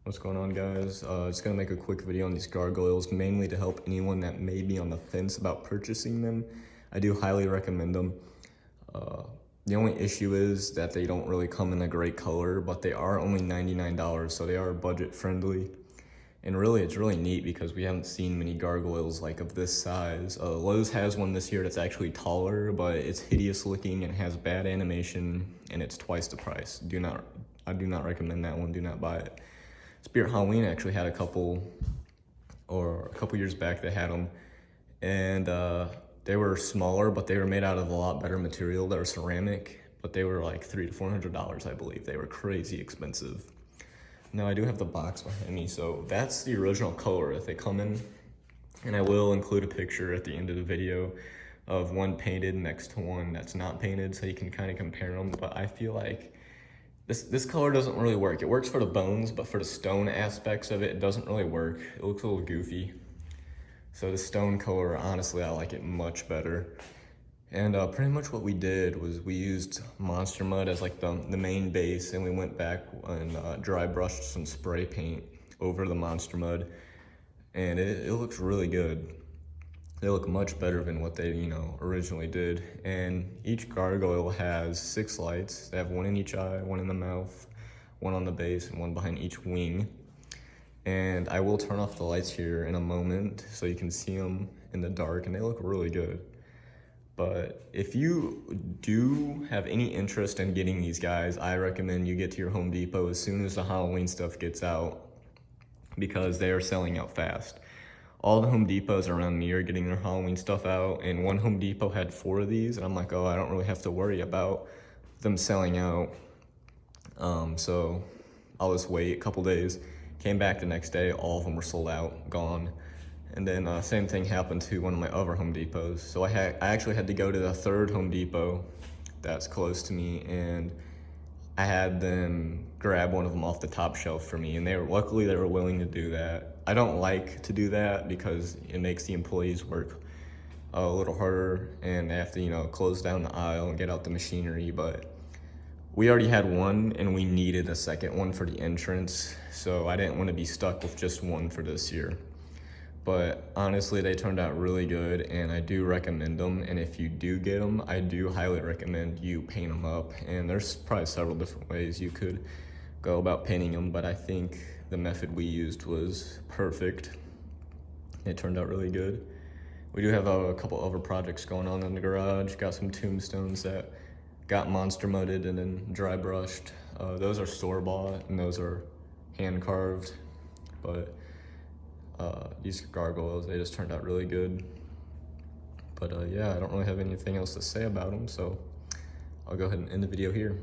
What's going on, guys? Just gonna make a quick video on these gargoyles, mainly to help anyone that may be on the fence about purchasing them. I do highly recommend them. The only issue is that they don't really come in a great color, but they are only $99, so they are budget friendly. And really, it's really neat because we haven't seen many gargoyles like of this size. Lowe's has one this year that's actually taller, but it's hideous looking and has bad animation, and it's twice the price. I do not recommend that one. Do not buy it. Spirit Halloween actually had a couple years back they had them, and they were smaller, but they were made out of a lot better material. They were ceramic, but they were like $300 to $400, I believe. They were crazy expensive. Now I do have the box behind me, so that's the original color that they come in, and I will include a picture at the end of the video of one painted next to one that's not painted, so you can kind of compare them. But I feel like this color doesn't really work. It works for the bones, but for the stone aspects of it, it doesn't really work. It looks a little goofy. So the stone color, honestly, I like it much better. And pretty much what we did was we used Monster Mud as like the main base, and we went back and dry brushed some spray paint over the Monster Mud, and it looks really good. They look much better than what they, originally did. And each gargoyle has 6 lights. They have one in each eye, one in the mouth, one on the base, and one behind each wing. And I will turn off the lights here in a moment so you can see them in the dark, and they look really good. But if you do have any interest in getting these guys, I recommend you get to your Home Depot as soon as the Halloween stuff gets out, because they are selling out fast. All the Home Depots around me are getting their Halloween stuff out, and one Home Depot had 4 of these, and I'm like, oh, I don't really have to worry about them selling out. So I'll just wait a couple days. Came back the next day, all of them were sold out, gone. And then same thing happened to one of my other Home Depots. So I actually had to go to the 3rd Home Depot that's close to me, and I had them grab one of them off the top shelf for me, and luckily they were willing to do that. I don't like to do that because it makes the employees work a little harder, and they have to, close down the aisle and get out the machinery, but we already had one and we needed a second one for the entrance, so I didn't want to be stuck with just one for this year. But honestly, they turned out really good, and I do recommend them. And if you do get them, I do highly recommend you paint them up. And there's probably several different ways you could go about painting them, but I think the method we used was perfect. It turned out really good. We do have a couple other projects going on in the garage. Got some tombstones that got monster mudded and then dry brushed. Those are store-bought and those are hand carved, but these gargoyles, they just turned out really good. But yeah, I don't really have anything else to say about them, so I'll go ahead and end the video here.